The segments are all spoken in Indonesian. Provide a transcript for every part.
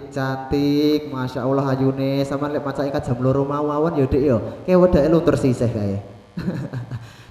cantik, masya Allah ayune sama lek maca ikat jam loro mawon ya Dik yo. Kayak wedake luntur sisih kae.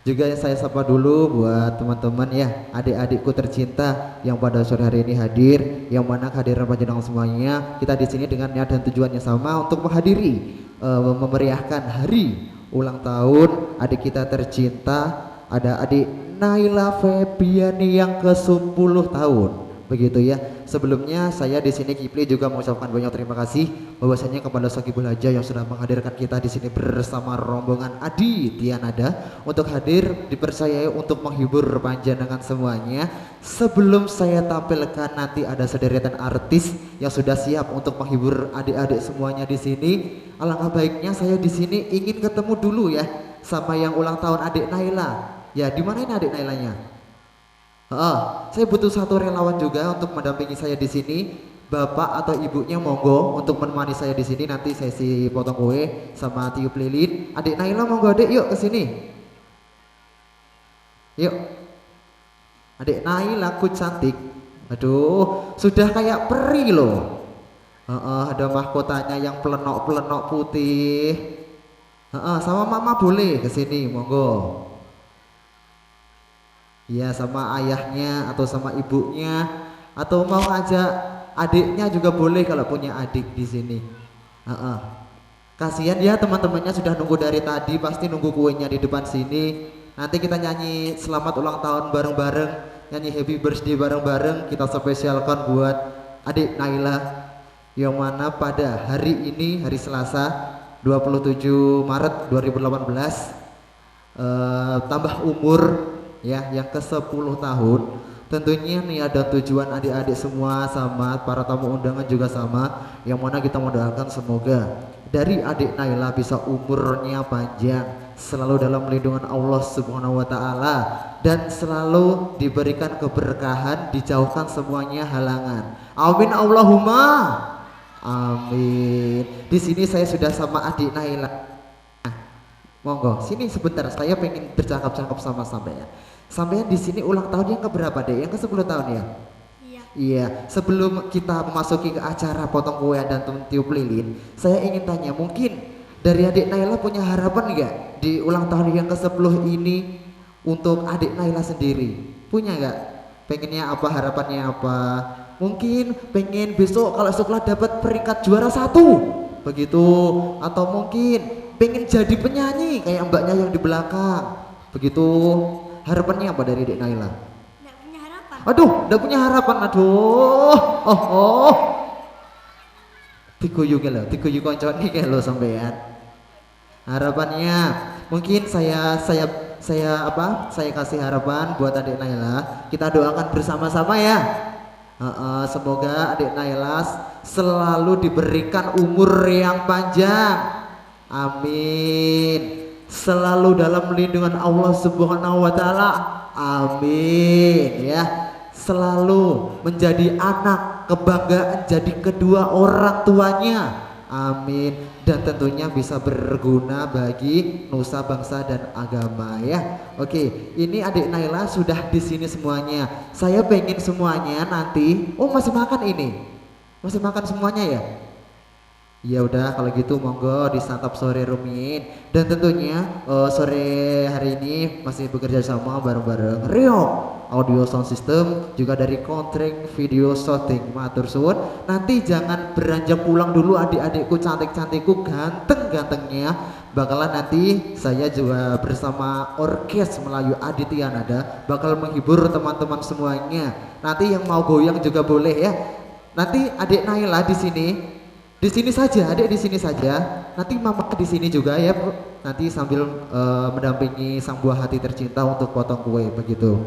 Juga saya sapa dulu buat teman-teman ya, adik-adikku tercinta yang pada sore hari ini hadir, yang mana kehadiran panjenengan semuanya kita di sini dengan niat dan tujuannya sama untuk menghadiri memeriahkan hari ulang tahun adik kita tercinta, ada adik Naila Febiani yang ke-10 tahun. Begitu ya. Sebelumnya saya di sini Kipli juga mengucapkan banyak terima kasih bahwasanya kepada Sokibul Haja yang sudah menghadirkan kita di sini bersama rombongan Adi Tianada untuk hadir dipercayai untuk menghibur panjenengan semuanya. Sebelum saya tampilkan nanti ada sederetan artis yang sudah siap untuk menghibur adik-adik semuanya di sini. Alangkah baiknya saya di sini ingin ketemu dulu ya sama yang ulang tahun adik Naila. Ya, di mana ini adik Nailanya? Saya butuh satu relawan juga untuk mendampingi saya di sini. Bapak atau ibunya monggo untuk menemani saya di sini nanti sesi potong kue sama tiup lilin. Adik Naila monggo adik yuk ke sini. Yuk. Adik Naila ku cantik. Aduh, sudah kayak peri loh. Ada mahkotanya yang pelenok-pelenok putih. Sama mama boleh ke sini monggo. Ya sama ayahnya atau sama ibunya atau mau ngajak adiknya juga boleh kalau punya adik di sini. Kasihan ya teman-temannya sudah nunggu dari tadi, pasti nunggu kuenya di depan sini. Nanti kita nyanyi selamat ulang tahun bareng-bareng, nyanyi happy birthday bareng-bareng, kita spesialkan buat adik Naila yang mana pada hari ini hari Selasa 27 Maret 2018 tambah umur ya yang ke-10 tahun. Tentunya nih ada tujuan adik-adik semua sama para tamu undangan juga sama, yang mana kita mendoakan semoga dari adik Naila bisa umurnya panjang, selalu dalam lindungan Allah Subhanahu wa taala dan selalu diberikan keberkahan, dijauhkan semuanya halangan. Amin Allahumma amin. Di sini saya sudah sama adik Naila. Monggo, sini sebentar, saya pengen bercakap-cakap sama sampean. Sampean di sini ulang tahun yang keberapa deh? Yang ke-10 tahun ya? Iya. Iya, sebelum kita memasuki ke acara potong kue dan tiup lilin, saya ingin tanya, mungkin dari adik Naila punya harapan nggak di ulang tahun yang ke-10 ini untuk adik Naila sendiri? Punya nggak? Pengennya apa, harapannya apa? Mungkin pengen besok kalau sekolah dapat peringkat juara 1, begitu, atau mungkin pengen jadi penyanyi kayak mbaknya yang di belakang, begitu. Harapannya apa dari Dek Naila? Nggak punya harapan. Aduh, nggak punya harapan. Aduh, diguyu ke lo, diguyu koncone ke lo sampean. Harapannya mungkin saya kasih harapan buat adik Naila. Kita doakan bersama-sama ya. Semoga adik Naila selalu diberikan umur yang panjang. Amin. Selalu dalam lindungan Allah Subhanahu wa taala. Amin ya. Selalu menjadi anak kebanggaan jadi kedua orang tuanya. Amin. Dan tentunya bisa berguna bagi nusa bangsa dan agama ya. Oke, ini adik Naila sudah di sini semuanya. Saya pengen semuanya nanti. Oh, masih makan ini. Masih makan semuanya ya? Ya udah kalau gitu monggo disantap sore rumin. Dan tentunya sore hari ini masih bekerja sama bareng-bareng Rio Audio Sound System, juga dari Kontreng Video Shooting. Matur suwun. Nanti jangan beranjak pulang dulu adik-adikku cantik-cantikku, ganteng-gantengnya. Bakalan nanti saya juga bersama Orkes Melayu Aditya Nada bakal menghibur teman-teman semuanya. Nanti yang mau goyang juga boleh ya. Nanti adik Naila di sini. Di sini saja, adik di sini saja. Nanti mama di sini juga ya, Bu. Nanti sambil mendampingi sang buah hati tercinta untuk potong kue begitu.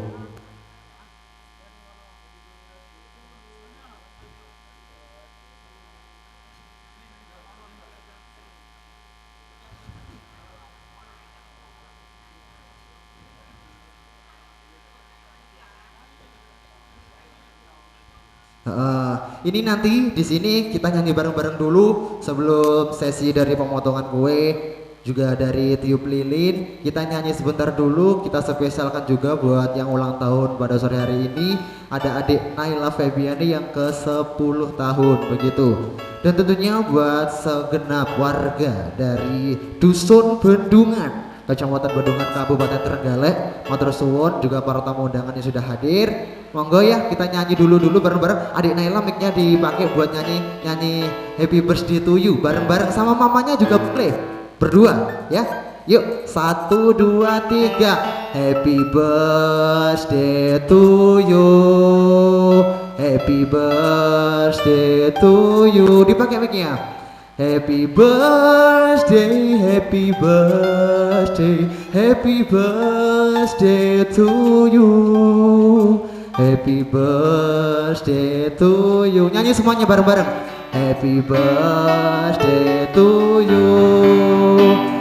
Ini nanti di sini kita nyanyi bareng-bareng dulu sebelum sesi dari pemotongan kue. juga dari Tiup Lilin. Kita nyanyi sebentar dulu, kita spesialkan juga buat yang ulang tahun pada sore hari ini. Ada adik Naila Febiani yang ke 10 tahun begitu. Dan tentunya buat segenap warga dari Dusun Bendungan, Kecamatan Bendungan, Kabupaten Trenggalek, matur suwun, juga para tamu undangan yang sudah hadir. Monggo ya, kita nyanyi dulu bareng-bareng. Adik Naila mic-nya dipakai buat nyanyi Happy Birthday to You bareng-bareng sama mamanya juga boleh. Berdua ya. Yuk, 1 2 3. Happy birthday to you. Happy birthday to you. Dipakai mic-nya. Happy birthday, happy birthday, happy birthday to you. Happy birthday to you. Nyanyi semuanya bareng-bareng. Happy birthday to you.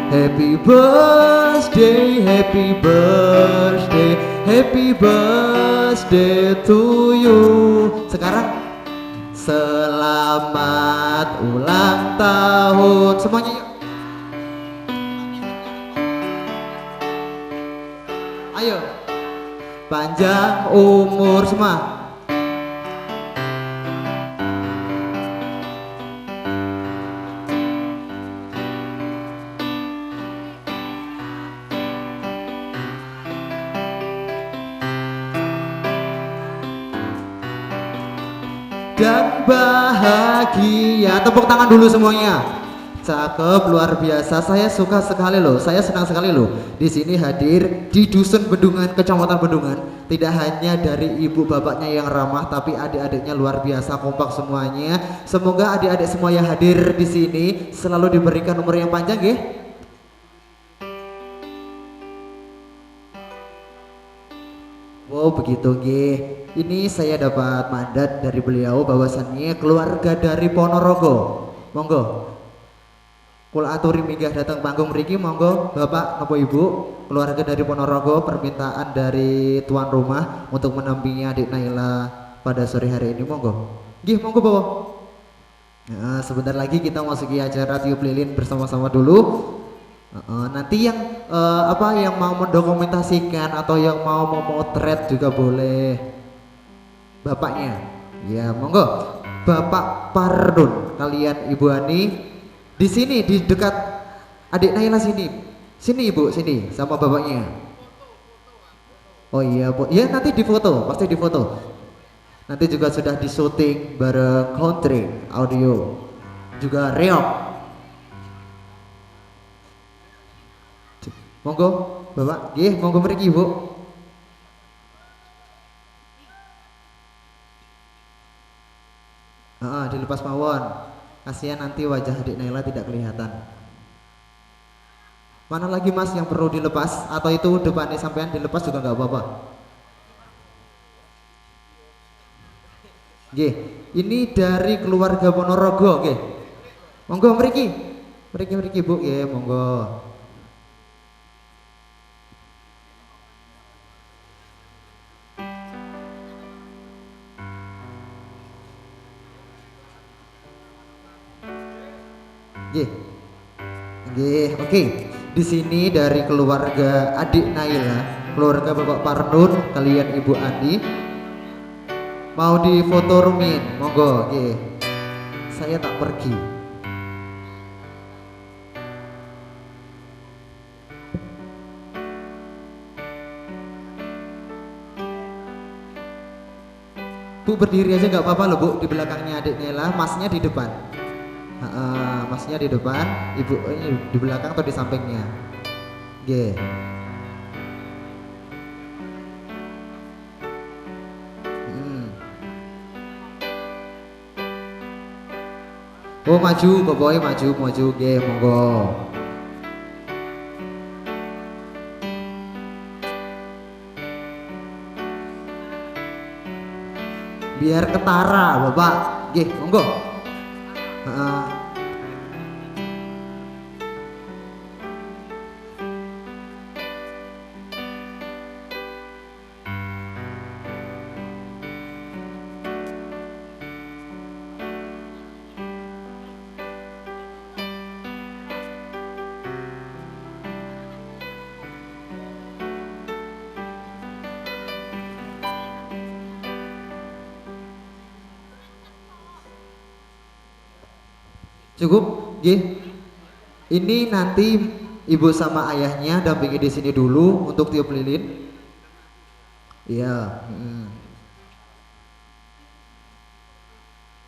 Happy birthday, happy birthday, happy birthday to you. Sekarang selamat ulang tahun semuanya yuk. Ayo. Panjang umur semua. Dan bahagia. Tepuk tangan dulu semuanya. Cakep, luar biasa. Saya suka sekali loh. Saya senang sekali loh. Di sini hadir di Dusun Bendungan, Kecamatan Bendungan. Tidak hanya dari ibu bapaknya yang ramah, tapi adik-adiknya luar biasa, kompak semuanya. Semoga adik-adik semua yang hadir di sini selalu diberikan umur yang panjang, ya. Wow, begitu, nggih. Ini saya dapat mandat dari beliau bahwasannya keluarga dari Ponorogo. Monggo. Kula aturi minggah datang panggung mriki, monggo Bapak napa Ibu, keluarga dari Ponorogo, permintaan dari tuan rumah untuk menampingi adik Naila pada sore hari ini, monggo. Nggih, monggo Bapak. Nah, sebentar lagi kita masuki acara tiup lilin bersama-sama dulu. Nanti yang yang mau mendokumentasikan atau yang mau memotret juga boleh bapaknya. Ya, monggo. Bapak Pardun kalian Ibu Ani di sini di dekat adik Naila sini. Sini Ibu, sini sama bapaknya. Oh iya, Bu. Ya nanti difoto, pasti difoto. Nanti juga sudah disyuting bareng country audio. Juga reok. Monggo, Bapak. Nggih, monggo mriki, Bu. Dilepas mawon. Kasihan nanti wajah adik Naila tidak kelihatan. Mana lagi Mas yang perlu dilepas atau itu depannya sampean dilepas juga nggak apa-apa. Nggih, ini dari keluarga Ponorogo, nggih. Monggo mriki. Mriki Bu, nggih, monggo. Oke. Di sini dari keluarga adik Naila, keluarga Bapak Pardun, kalian Ibu Andi, mau difoto rumin, monggo. Oke. Saya tak pergi. Bu berdiri aja nggak apa-apa loh Bu, di belakangnya adik Naila, masnya di depan. Masnya di depan, ibu di belakang atau di sampingnya. Oke. Oh maju, bapaknya maju, oke, monggo. Biar ketara, Bapak. Oke, monggo. Cukup, G. Ini nanti ibu sama ayahnya dampingi di sini dulu untuk tiup lilin. Iya.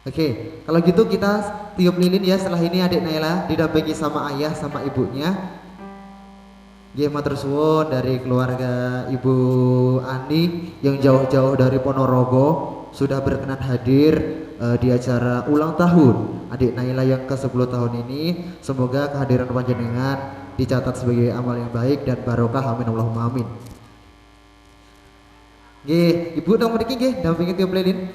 Oke, kalau gitu kita tiup lilin ya. Setelah ini adik Naila didampingi sama ayah sama ibunya. Nggih matur suwun dari keluarga Ibu Ani yang jauh-jauh dari Ponorogo sudah berkenan hadir di acara ulang tahun adik Naila yang ke-10 tahun ini. Semoga kehadiran panjenengan dicatat sebagai amal yang baik dan barokah, amin Allahumma amin. Nggih, Ibu nang mriki nggih dampingi tiup lilin.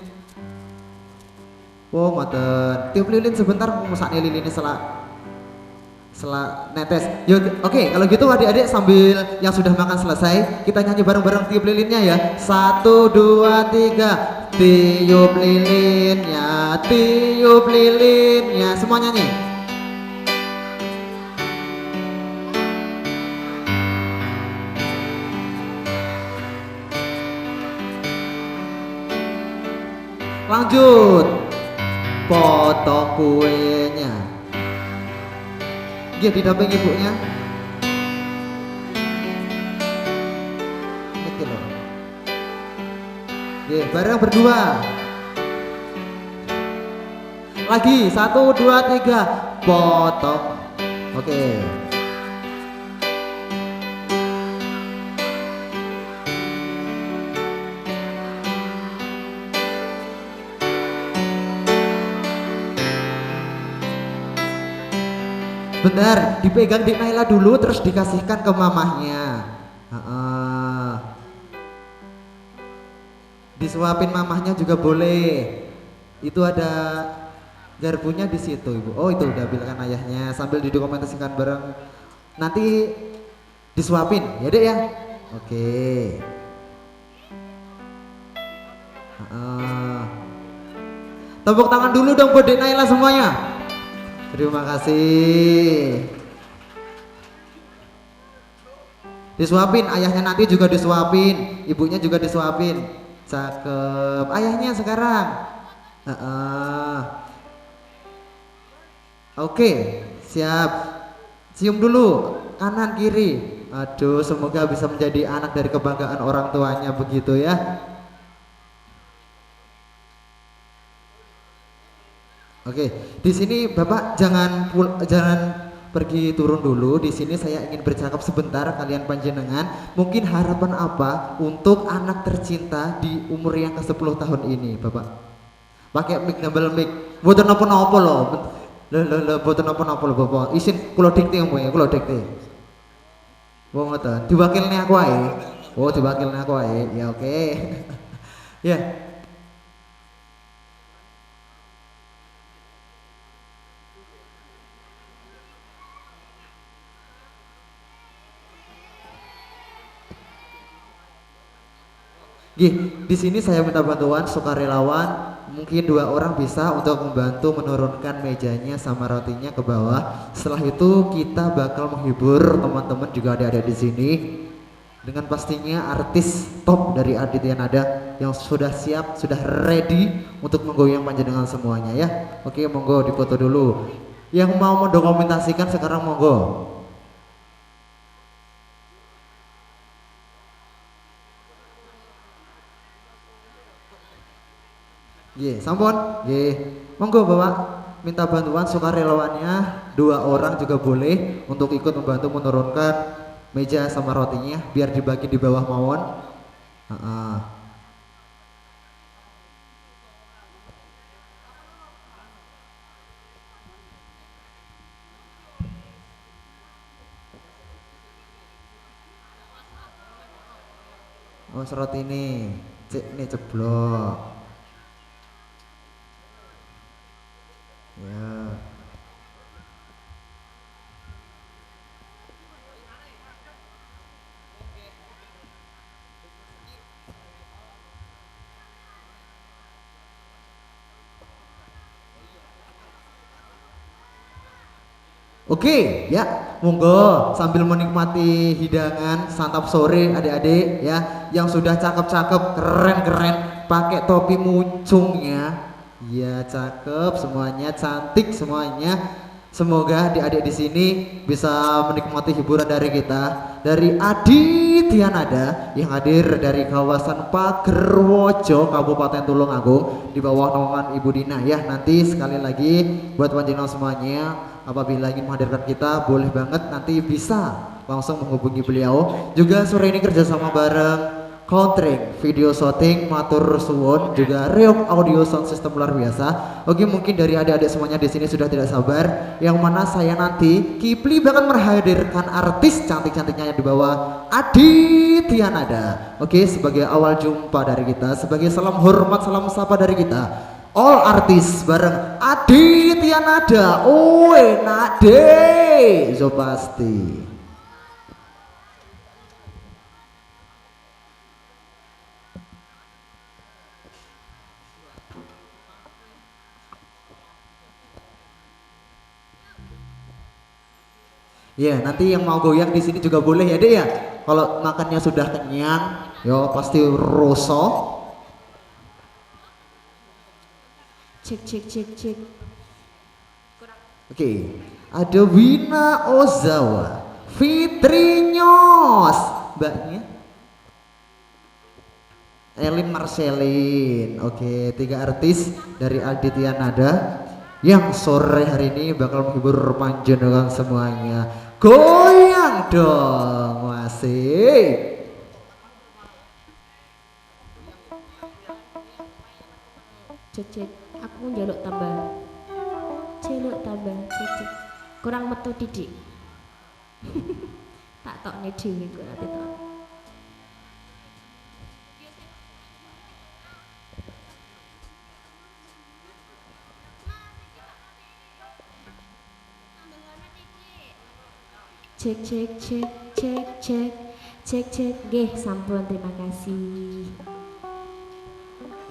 Oh, ngoten. Tiup lilin sebentar mesakne lilinnya setelah netes. Yuk, oke, kalau gitu adik-adik sambil yang sudah makan selesai, kita nyanyi bareng-bareng tiup lilinnya ya. 1, 2, 3. Tiup lilinnya, tiup lilinnya. Semua nyanyi. Lanjut. Potong kuenya. Dia didamping ibunya. Gitu loh. Oke, bareng berdua. Lagi 1, 2, 3. Potong. Oke. Benar, dipegang di Naila dulu terus dikasihkan ke mamahnya. Disuapin mamahnya juga boleh. Itu ada garpunya di situ, Ibu. Oh, itu udah bilang ayahnya sambil didokumentasikan bareng. Nanti disuapin, ya Dek ya. Oke. Tepuk tangan dulu dong buat Dek Naila semuanya. Terima kasih. Disuapin, ayahnya nanti juga disuapin, ibunya juga disuapin. Cakep. Ayahnya sekarang. Oke, siap. Cium dulu kanan kiri. Aduh, semoga bisa menjadi anak dari kebanggaan orang tuanya begitu ya. Oke, di sini Bapak jangan pergi turun dulu. Di sini saya ingin bercakap sebentar kalian panjenengan. Mungkin harapan apa untuk anak tercinta di umur yang ke-10 tahun ini, Bapak? Pakai mic, double mic. Mboten napa-napa lho. Mboten napa-napa lho, Bapak. Isin kula dikte ya, kula dikte. Wong ngoten. Diwakilne aku ae. Oh, diwakilne aku ae. Ya oke. Ya. Di sini saya minta bantuan sukarelawan, mungkin 2 orang bisa untuk membantu menurunkan mejanya sama rotinya ke bawah. Setelah itu kita bakal menghibur teman-teman juga ada di sini dengan pastinya artis top dari Aditya Nada yang sudah siap, sudah ready untuk menggoyang panjenengan semuanya ya. Oke, monggo dipoto dulu. Yang mau mendokumentasikan sekarang monggo. Sampun, monggo Bapak minta bantuan sukarelawannya 2 orang juga boleh untuk ikut membantu menurunkan meja sama rotinya biar dibagi di bawah mawon. Oh, serot ini ceblok. Ya. Oke, ya, monggo sambil menikmati hidangan santap sore adik-adik ya, yang sudah cakep-cakep, keren-keren, pakai topi muncungnya. Ya, cakep semuanya, cantik semuanya. Semoga adik-adik di sini bisa menikmati hiburan dari kita, dari Aditya Nada yang hadir dari kawasan Pagerwojo, Kabupaten Tulungagung di bawah naungan Ibu Dina ya. Nanti sekali lagi buat panjenengan semuanya apabila ingin menghadirkan kita boleh banget nanti bisa langsung menghubungi beliau. Juga sore ini kerjasama bareng Countering, video shooting, matur suwun, juga reok audio sound system luar biasa. Oke, mungkin dari adik-adik semuanya di sini sudah tidak sabar. Yang mana saya nanti Kipli bahkan menghadirkan artis cantik-cantiknya yang di bawah Aditya Nada. Oke, sebagai awal jumpa dari kita, sebagai salam hormat, salam sapa dari kita. All artis bareng Aditya Nada. Oe nade, so pasti. Ya, nanti yang mau goyang di sini juga boleh ya, Dek ya. Kalau makannya sudah kenyang, yo pasti roso. Cek cek cek cek. Oke, ada Wina Ozawa, Fitri Nyos, mbaknya Elin Marcelin. Oke, 3 artis dari Aditya Nada yang sore hari ini bakal menghibur panjenengan semuanya. Goyang dong, masih. Cek cek. Aku njaluk tambah. Celuk tambah. Cek cek. Kurang metu didik. Tak tokne dhewe kok ati tok. Cek cek cek cek cek cek cek. Nggih, sampun, terima kasih.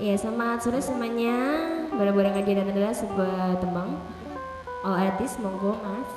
Ya, selamat sore semuanya. Bareng-bareng aja dan adalah sebuah tembang. All artis, monggo mas.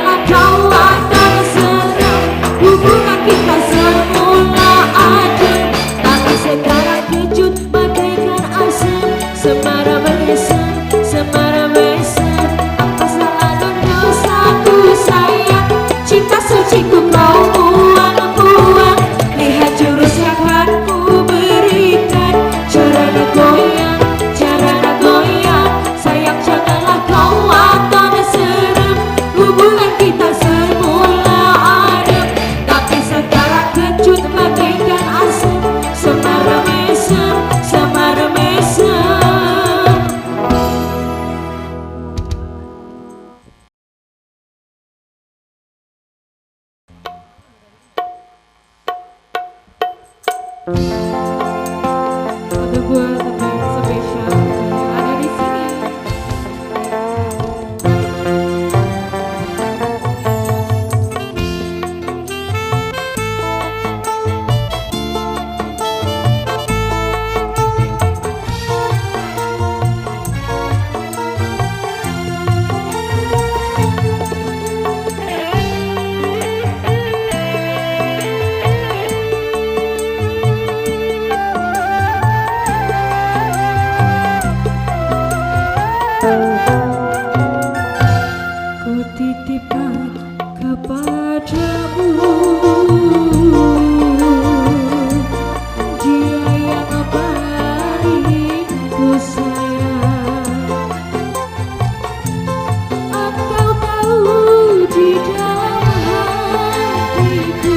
janganlah kau akan serang. Hubungan kita semula adem, tapi sekarang kejut bagaikan asam. Semara mesem, semara mesem. Apa salah dan dosaku sayang? Cinta suciku kau buang-buang. Lihat jurus yang akan ku berikan. Caranya goyang, caranya goyang. Sayang janganlah kau akan serem. Hubungan kita semula adem, tapi sekarang kecut bagaikan asam. Semara mesem, semara mesem. Untuk buat spesial yang ada di sini. Ku titipkan kepadamu dia yang paling ku sayang. Engkau tahu di dalam hatiku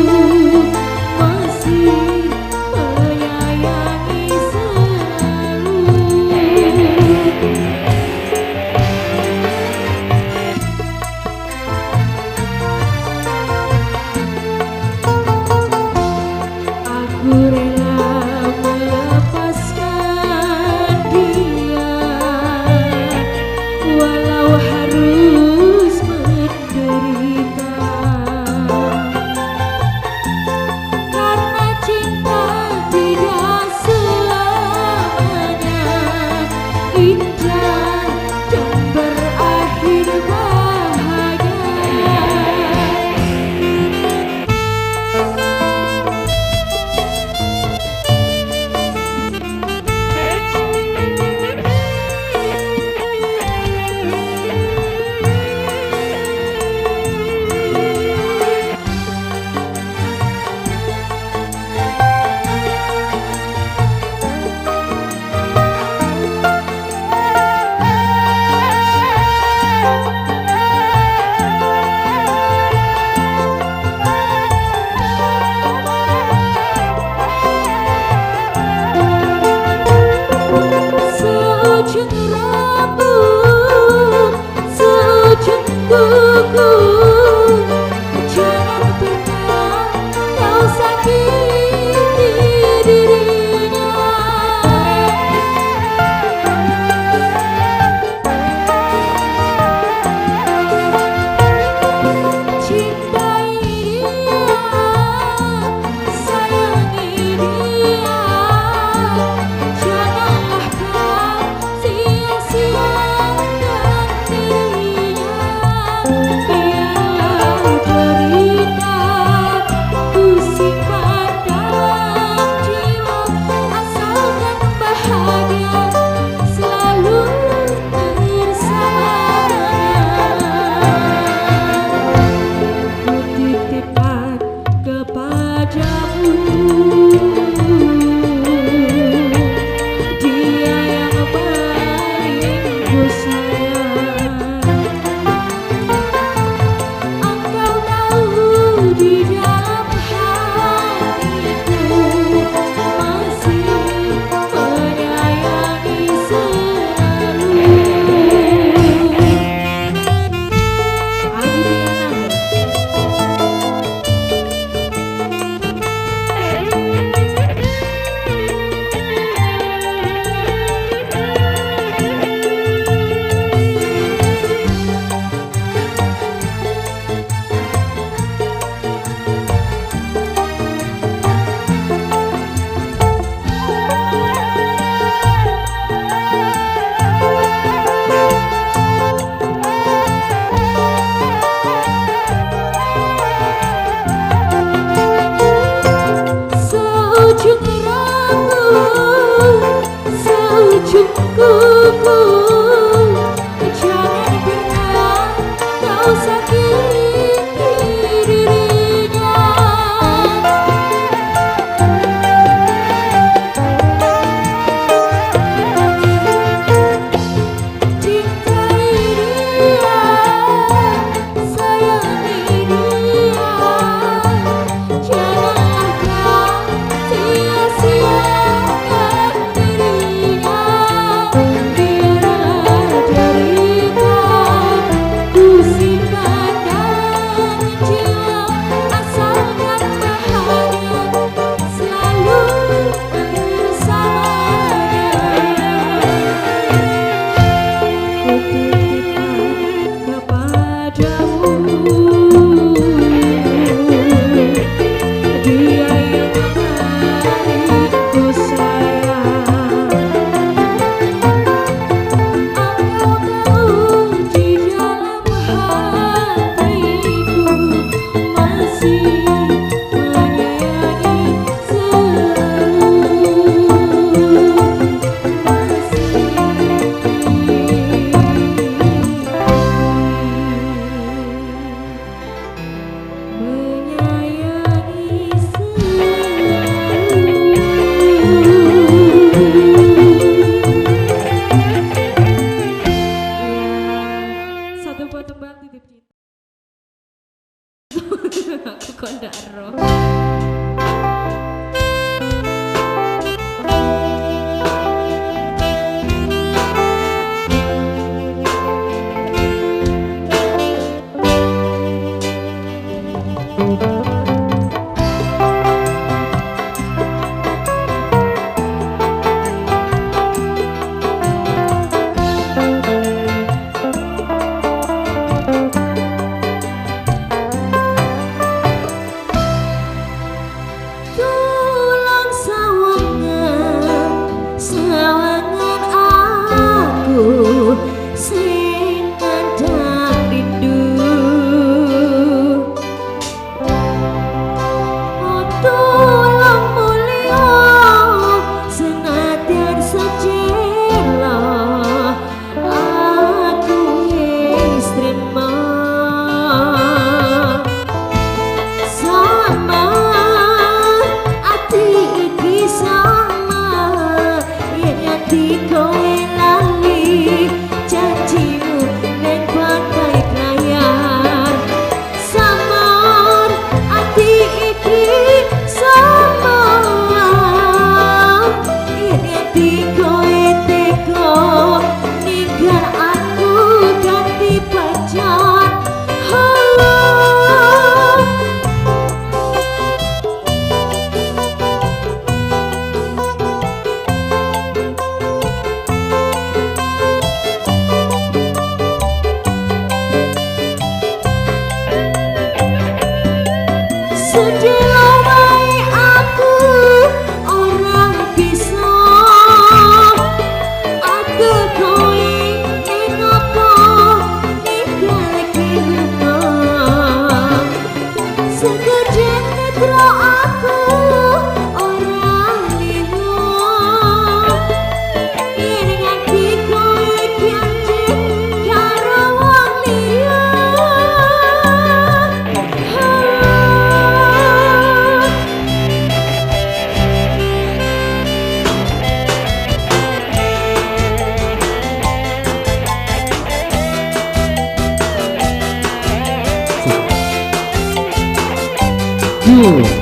masih menyayangi selalu. Aku kok ndak roh.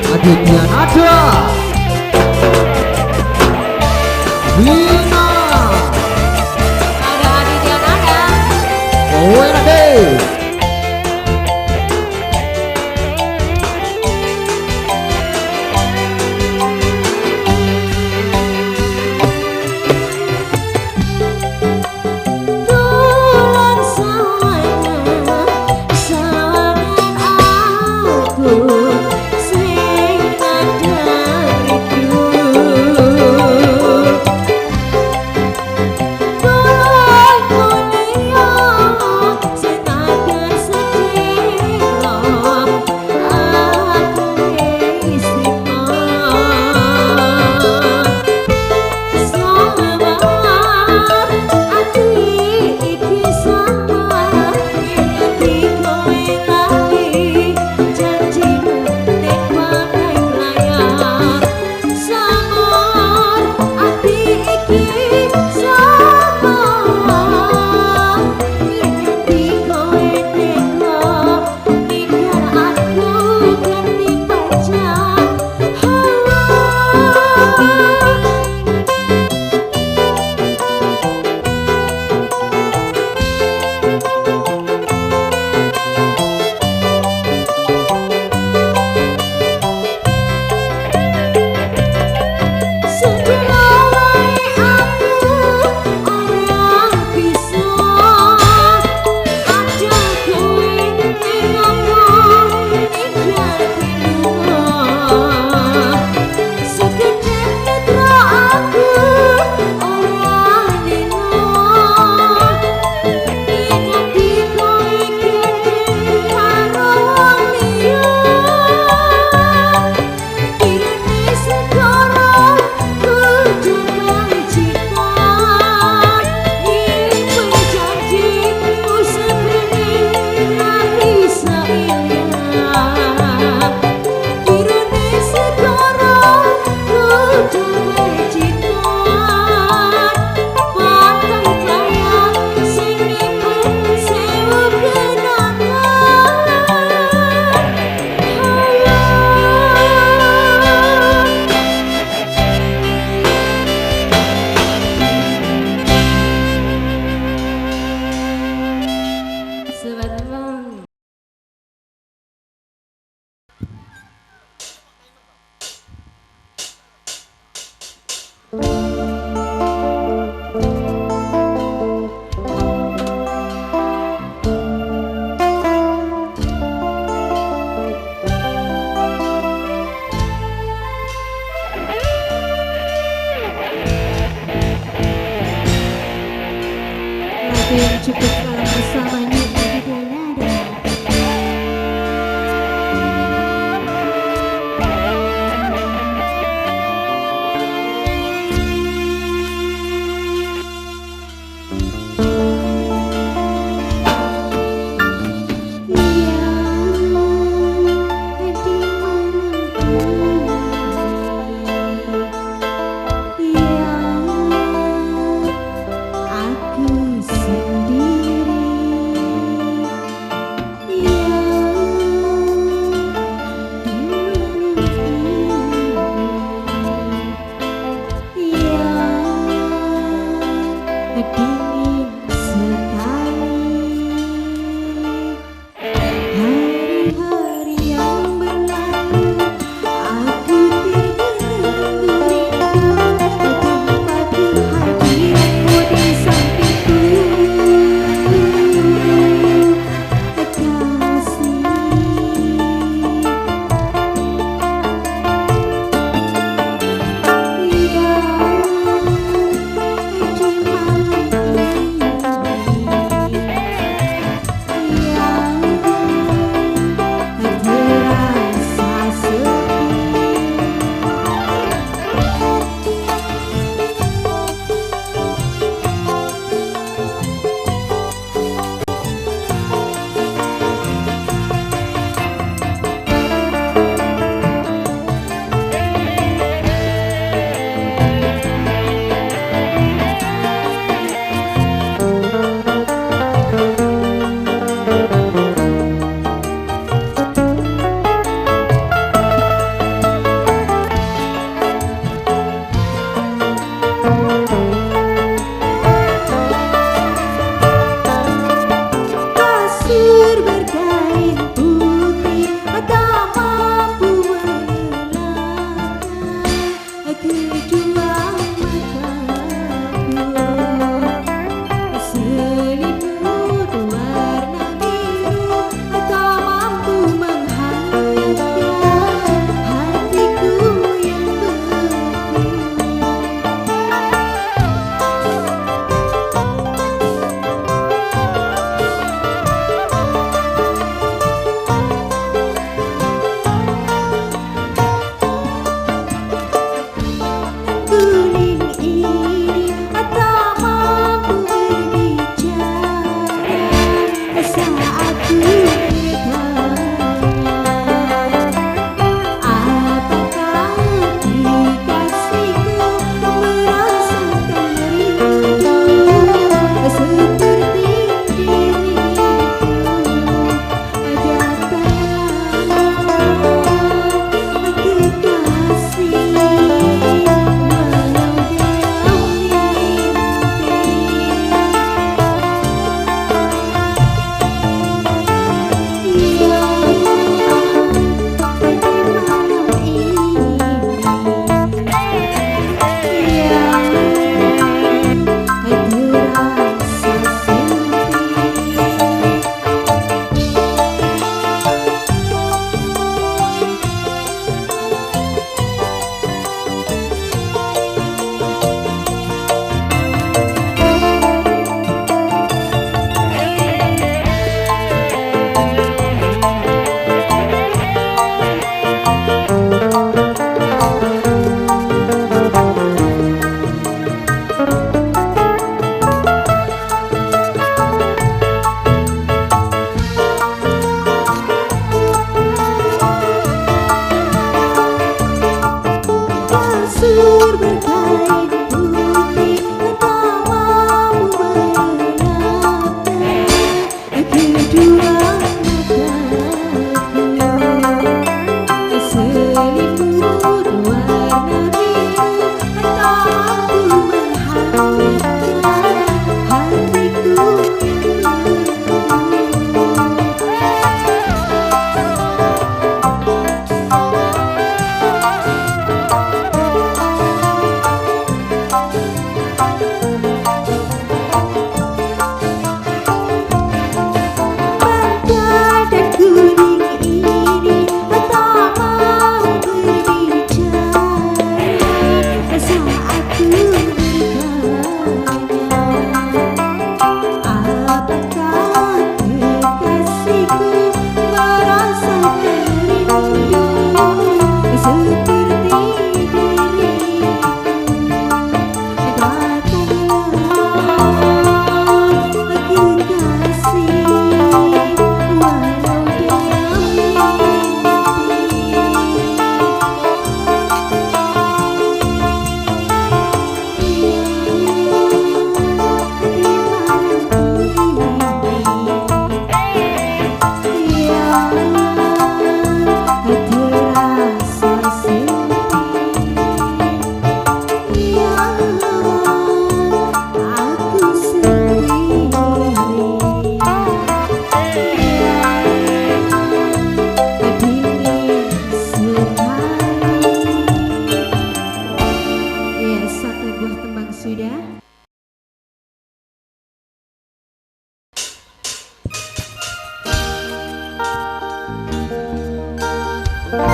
Aditya Nada Wina Ada Aditya Nada. Wenade Senada Lagu yang cukup kalau bersamanya berjudul Nada. Aku sendiri Coba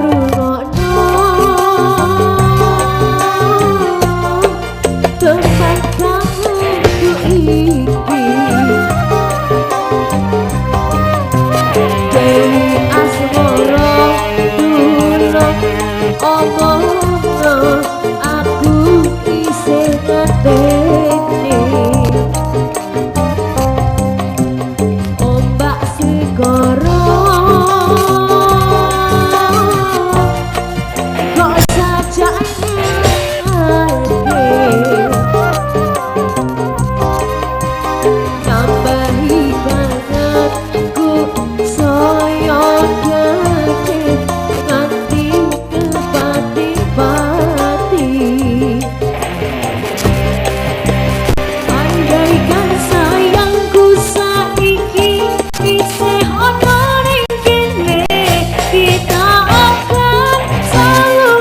rungokno tempat kamu iki Dewi Asmara tulung omongno aku isih ngeteni ombak segara Kita akan selalu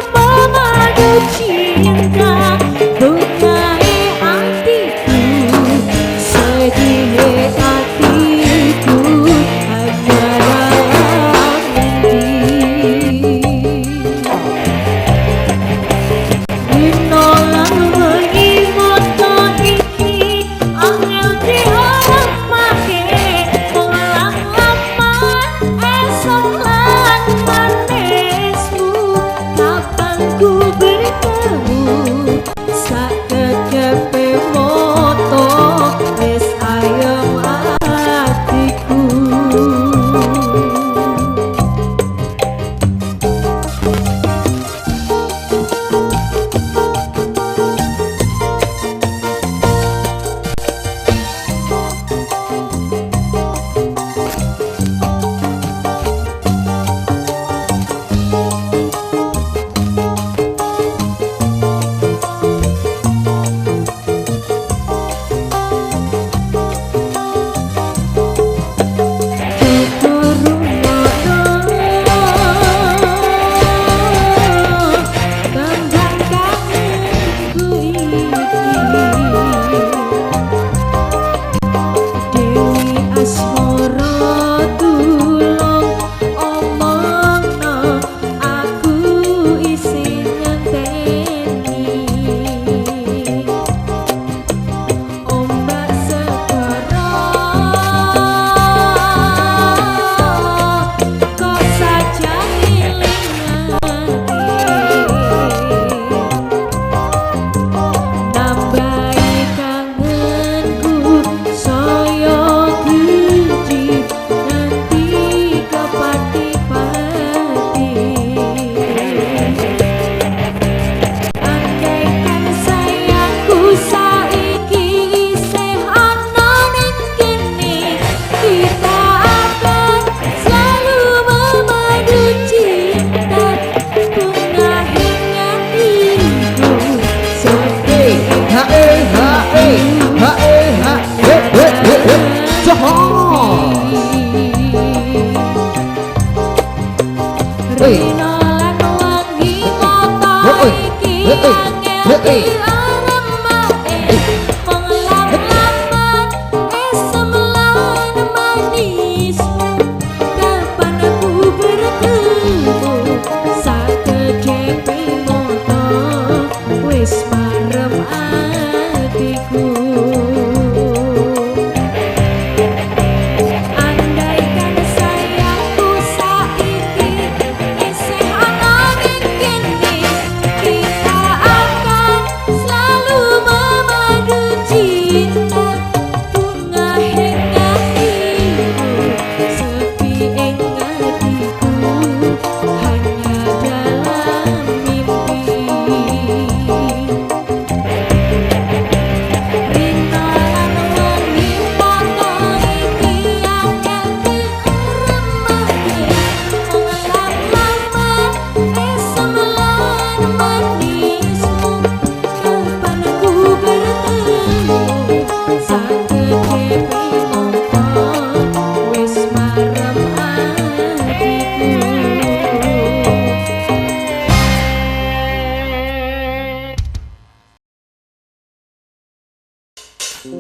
Harusnya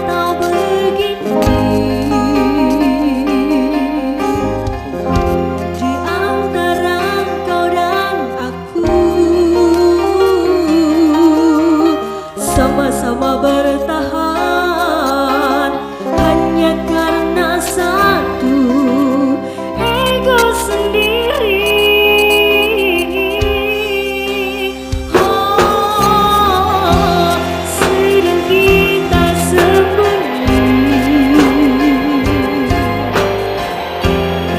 tak begini di antara kau dan aku, sama-sama bertahan hanya karena satu ego sendiri. Oh, sedang kita sembunyi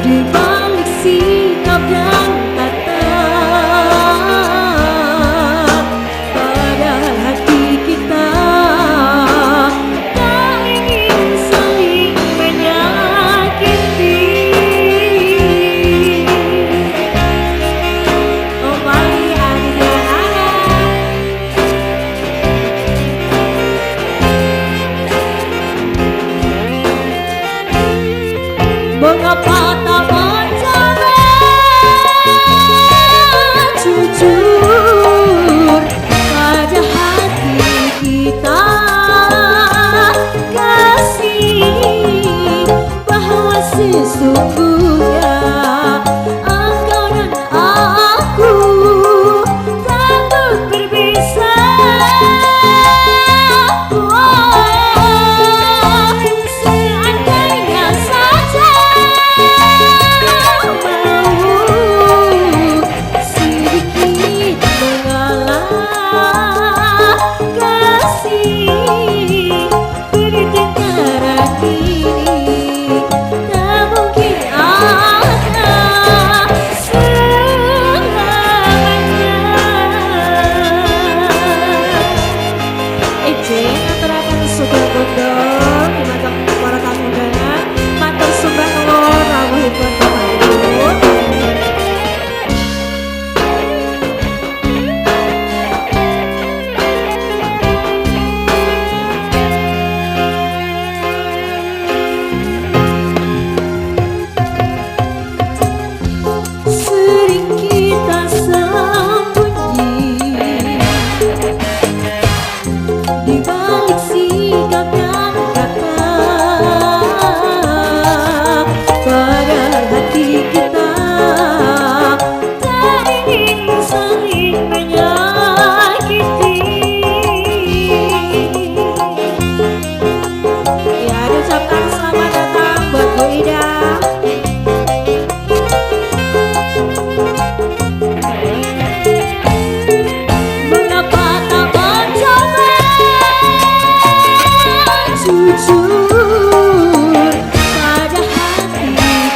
di balik sikap dan kata, padahal hati kita tak ingin saling menyakiti. Oh Bali Adriana, mengapa tak mencoba jujur pada hati kita, kasih bahwa sesungguhnya engkau dan aku takut berpisah. Oh, seandainya saja mau sedikit mengalah, kasih bertengkar ini tak mungkin ada selamanya. Ejeng aturaken sugeng kondhom dumateng para tamu undangan, matur sembah nuwun rawuhipun Bapak Ibu. Sering kita sembunyi di balik sikap dan kata, padahal hati kita tak ingin saling menyakiti. Ya, diucapkan selamat datang buat Bu Ida. Mengapa tak mencoba jujur pada hati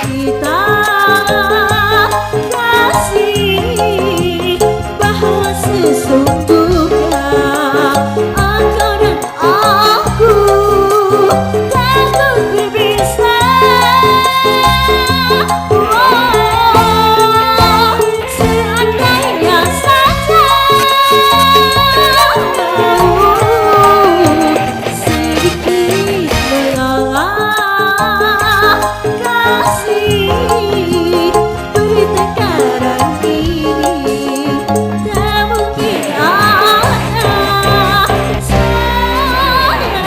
kita, kasih bahwa sesungguhnya engkau dan aku takut berpisah. Oh, seandainya saja mau sedikit mengalah, kasih bertengkaran ini tak mungkin ada selamanya.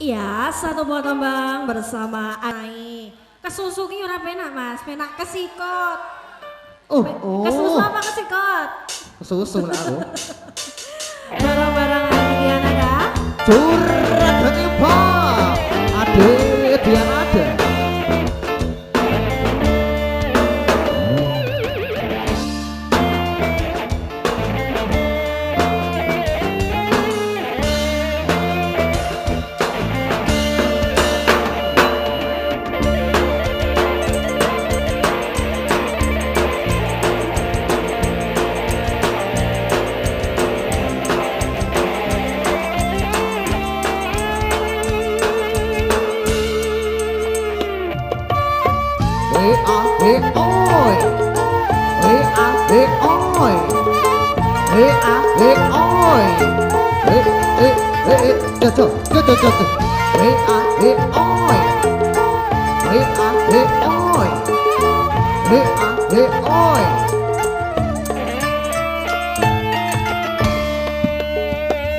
Iya, satu buah tembang bersama Anai. Kesusu ki ora penak Mas, penak kesikot. Kesusu apa kesikot? Susu lah aku. Barang-barang Adi Diana kah? Curhat penyebab Ade Diana ada.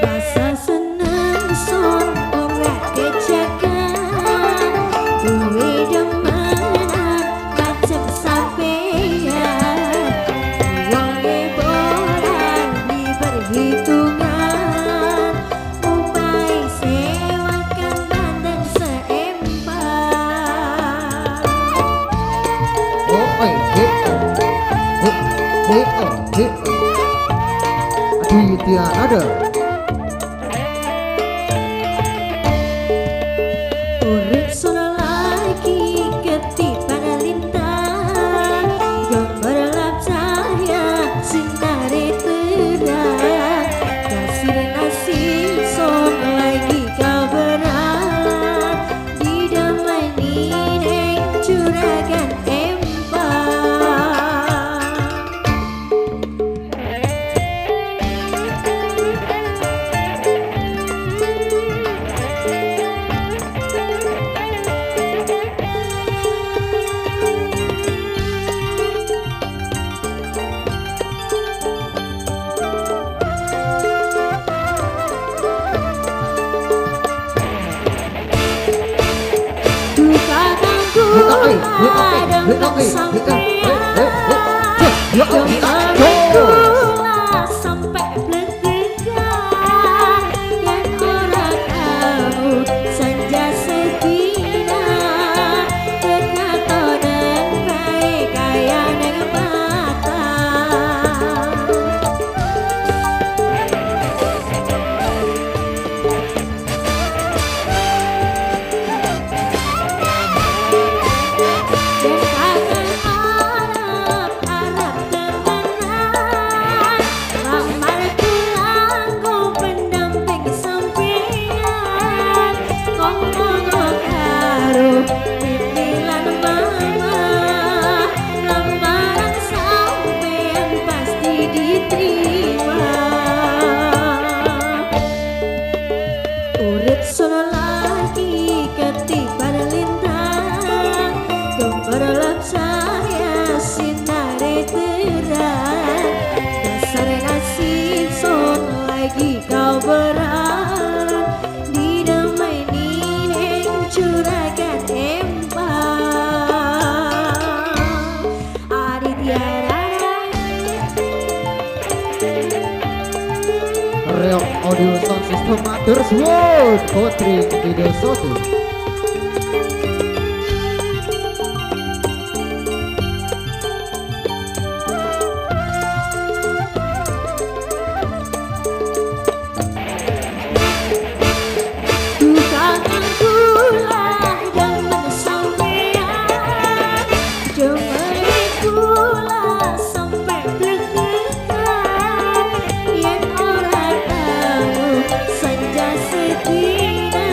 Rasa seneng son ora kejagan, duwe demenan macam sampeyan. Uangnya bolan di perhitungan, umai sewakan bandeng seempat. Dia ada. Urip sono lagi ketipan lintang, gemerlap cahaya sinari terang. Kasih nasi son lagi kau berat, didamai neng curagan empang. Duka tangguh dengan sampean, jemariku sampai bledegan, yen ora tahu senja sedina, kekatonen bae kaya neng mata. Urip sono lagi ketipan lintang, gemerlap cahaya sinari terang. Dasar nasib son lagi kau berat, didamai neng curagan empang. Aditya Reok Audio Sound System Motherswood Putri Video 1. duka tanggulah dengan sampean, jemariku sampai bledegan, yen ora tahu senja sedina,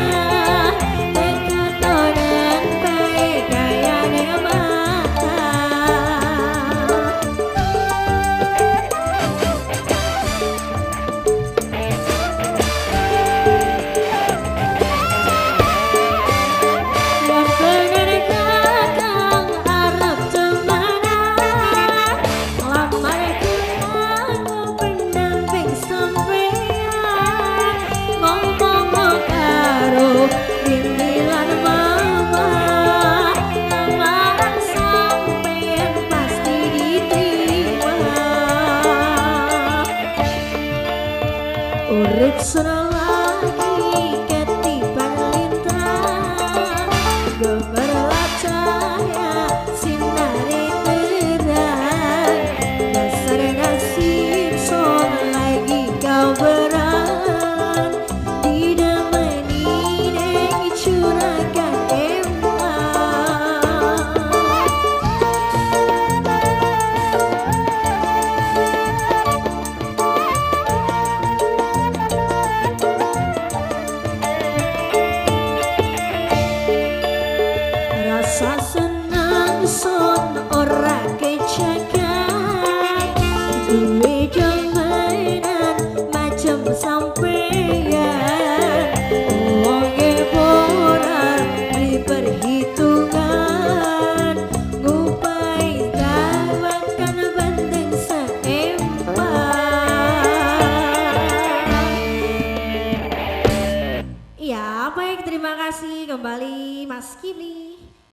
Sudah lagi